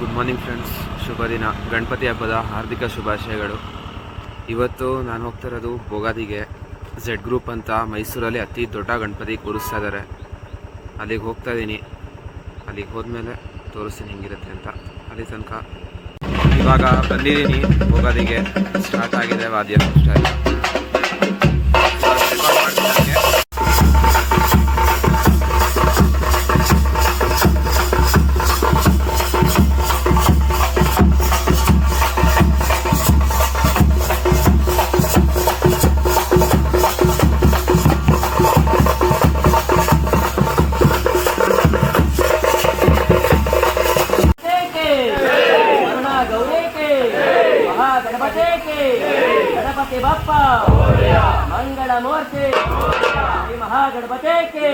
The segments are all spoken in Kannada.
ಗುಡ್ ಮಾರ್ನಿಂಗ್ ಫ್ರೆಂಡ್ಸ್, ಶುಭ ದಿನ. ಗಣಪತಿ ಹಬ್ಬದ ಹಾರ್ದಿಕ ಶುಭಾಶಯಗಳು. ಇವತ್ತು ನಾನು ಹೋಗ್ತಾ ಇರೋದು ಬೋಗಾದಿಗೆ. ಝೆಡ್ ಗ್ರೂಪ್ ಅಂತ ಮೈಸೂರಲ್ಲಿ ಅತಿ ದೊಡ್ಡ ಗಣಪತಿ ಕೂರಿಸ್ತಾ ಇದ್ದಾರೆ. ಅಲ್ಲಿಗೆ ಹೋಗ್ತಾ ಇದ್ದೀನಿ. ಅಲ್ಲಿಗೆ ಹೋದ್ಮೇಲೆ ತೋರಿಸ್ತೀನಿ ಹೆಂಗಿರುತ್ತೆ ಅಂತ. ಅಲ್ಲಿ ತನಕ ಇವಾಗ ಬಂದಿದ್ದೀನಿ. ಬೋಗಾದಿಗೆ ಸ್ಟಾರ್ಟ್ ಆಗಿದೆ ವಾದ್ಯ ಸ್ಟಾರ್ಟ್. गणपति बाप्पा मंगल मूर्ति श्री महागणपति के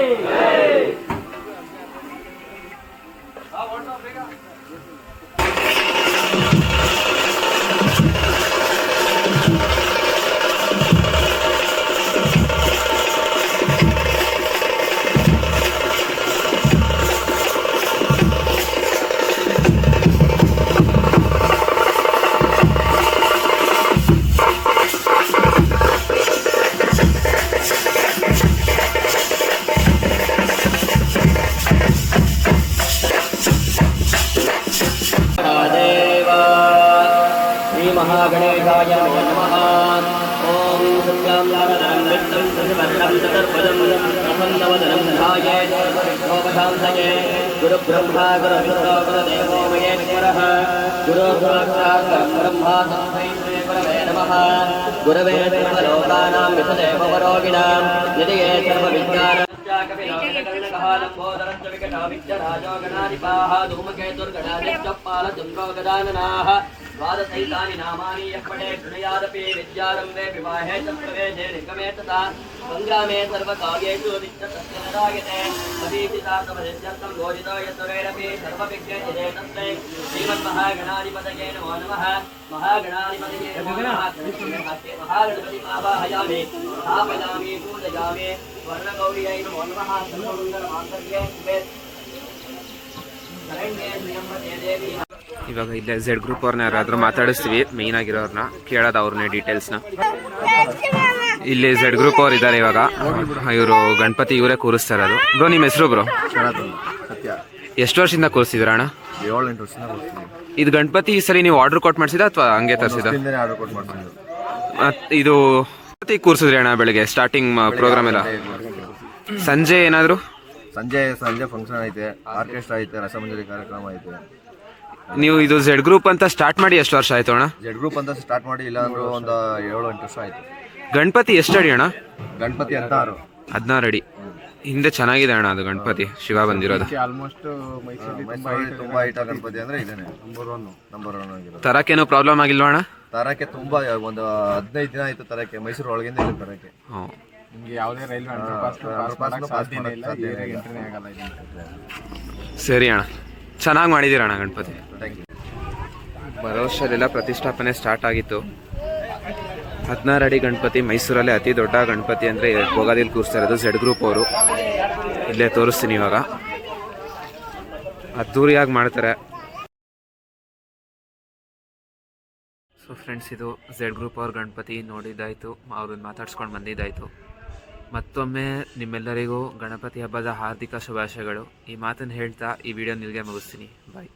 महागणेशाय नमः। ओम सत्यां वित्तं प्रतिवर्णं चतुर्भुजं प्रसन्नवदनं ध्यायेत् सर्वोपशान्तये। गुरुब्रह्मा गुरुविष्णु गुरुदेवो महेश्वरः। गुरुसाक्षात् ब्रह्मा तस्मै श्री गुरवे नमः। गुरवे सर्वलोकानां विषदेव वरोगिणां निधये सर्वविज्ञान लंबोदरश्च विकटाविद्यराजो गणाधिपाः धूमकेतुर्गणादित्यपालचन्द्रो गजाननाः। द्वादशैतानि नामानि यः पठे शृणुयादपि विद्यारम्भे विवाहे च प्रवेशे निगमे तथा सङ्ग्रामे सर्वकार्येषु नित्यतस्य नरायते। अभीतितार्थमसिद्ध्यर्थं घोषितो यत्तुरेरपि सर्वविघ्नैः तस्मै श्रीमन्महागणाधिपतये नमो नमः। महागणाधिपतये नमो नमः। महागणपतिं आवाहयामि, स्थापयामि, पूजयामि। वर्णगौर्यै नमो नमः। सर्वमङ्गलमाङ्गल्ये शिवे शरण्ये त्र्यम्बके देवी। ಇವಾಗ ಇಲ್ಲೇ ಝೆಡ್ ಗ್ರೂಪ್ ಅವ್ರನ್ನ ಯಾರಾದರೂ ಮಾತಾಡಿಸ್ತೀವಿ. ಮೇಯ್ನ್ ಆಗಿರೋರನ್ನ ಕೇಳೋದು ಅವ್ರನ್ನೇ ಡೀಟೇಲ್ಸ್ನ. ಇಲ್ಲಿ ಝೆಡ್ ಗ್ರೂಪ್ ಅವ್ರು ಇದ್ದಾರೆ. ಇವಾಗ ಇವರು ಗಣಪತಿ ಇವರೇ ಕೂರಿಸ್ತಾ ಇರೋದು. ಬ್ರೋ, ನಿಮ್ಮ ಹೆಸರು ಬ್ರೋ? ಎಷ್ಟು ವರ್ಷದಿಂದ ಕೂರಿಸ್ತಿದ್ರ ಅಣ್ಣ? 7-8 ವರ್ಷದಿಂದ ಕೂರಿಸ್ತೀವಿ. ಇದು ಗಣಪತಿ ಈ ಸರಿ ನೀವು ಆರ್ಡರ್ ಕೊಟ್ಟು ಮಾಡಿಸಿದ ಅಥವಾ ಹಂಗೆ ತರಿಸಿದ? ಇದು ಗಣಪತಿ ಕೂರಿಸಿದ್ರಿ ಅಣ್ಣ ಬೆಳಗ್ಗೆ ಸ್ಟಾರ್ಟಿಂಗ್ ಪ್ರೋಗ್ರಾಮ್ ಎಲ್ಲ? ಸಂಜೆ ಏನಾದ್ರು? ಸಂಜೆ ಫಂಕ್ಷನ್ ಐತೆ, ಆರ್ಕೆಸ್ಟ್ರಾ ಐತೆ, ರಸಮಂಜರಿ ಕಾರ್ಯಕ್ರಮ ಐತೆ. ನೀವು ಇದು ಝೆಡ್ ಗ್ರೂಪ್ ಅಂತ ಸ್ಟಾರ್ಟ್ ಮಾಡಿ ಎಷ್ಟು ವರ್ಷ ಆಯ್ತು ಅಣ್ಣ? ಝೆಡ್ ಗ್ರೂಪ್ ಅಂತ ಸ್ಟಾರ್ಟ್ ಮಾಡಿ ಇಲ್ಲ ಅಂದ್ರೆ ಒಂದು 7-8 ವರ್ಷ ಆಯ್ತು. ಗಣಪತಿ ಎಷ್ಟು ಅಡಿ ಅಣ್ಣ? ಗಣಪತಿ 16 ಅಡಿ. ಹಿಂದೆ ಚೆನ್ನಾಗಿದೆ ಅಣ್ಣ ಅದು ಗಣಪತಿ ಶಿವ ಬಂದಿರೋದು. ಆಲ್ಮೋಸ್ಟ್ ಮೈಸೂರಲ್ಲಿ ತುಂಬಾ ಹೈಟ್ ಗಣಪತಿ ಅಂದ್ರೆ ಇದೇನೆ ನಂಬರ್ ಒನ್ ಆಗಿರೋದು. ತರಕೇನು ಪ್ರಾಬ್ಲಮ್ ಆಗಿಲ್ವಾ ಅಣ್ಣ? ತರಕ್ಕೆ ತುಂಬಾ ಒಂದು 15 ದಿನ ಆಯ್ತು ತರಕ್ಕೆ. ಮೈಸೂರು ಒಳಗಿಂದ ಇಲ್ಲ ತರಕ್ಕೆ. ನಿಮಗೆ ಯಾವುದೇ ರೈಲ್ವೆ ಸಾಧ್ಯನೇ ಇಲ್ಲ, ಎಂಟ್ರಿನೇ ಆಗಲ್ಲ. ಸರಿ ಅಣ್ಣ, ಚೆನ್ನಾಗಿ ಮಾಡಿದ್ದೀರ ಅಣ್ಣ ಗಣಪತಿ. ಬರೋ ವರ್ಷದೆಲ್ಲ ಪ್ರತಿಷ್ಠಾಪನೆ ಸ್ಟಾರ್ಟ್ ಆಗಿತ್ತು. 16 ಅಡಿ ಗಣಪತಿ ಮೈಸೂರಲ್ಲೇ ಅತಿ ದೊಡ್ಡ ಗಣಪತಿ ಅಂದರೆ ಬೋಗಾದಿಯಲ್ಲಿ ಕೂರಿಸ್ತಾ ಇರೋದು ಝೆಡ್ ಗ್ರೂಪ್ ಅವರು. ಇಲ್ಲೇ ತೋರಿಸ್ತೀನಿ ಇವಾಗ. ಅದ್ದೂರಿಯಾಗಿ ಮಾಡ್ತಾರೆ. ಸೊ ಫ್ರೆಂಡ್ಸ್, ಇದು ಝೆಡ್ ಗ್ರೂಪ್ ಅವ್ರ ಗಣಪತಿ ನೋಡಿದ್ದಾಯಿತು, ಅವ್ರನ್ನ ಮಾತಾಡ್ಸ್ಕೊಂಡು ಬಂದಿದ್ದಾಯಿತು. ಮತ್ತೊಮ್ಮೆ ನಿಮ್ಮೆಲ್ಲರಿಗೂ ಗಣಪತಿ ಹಬ್ಬದ ಹಾರ್ದಿಕ ಶುಭಾಶಯಗಳು. ಈ ಮಾತನ್ನು ಹೇಳ್ತಾ ಈ ವಿಡಿಯೋ ನಿಮಗೆ ಮುಗಿಸ್ತೀನಿ. ಬಾಯ್.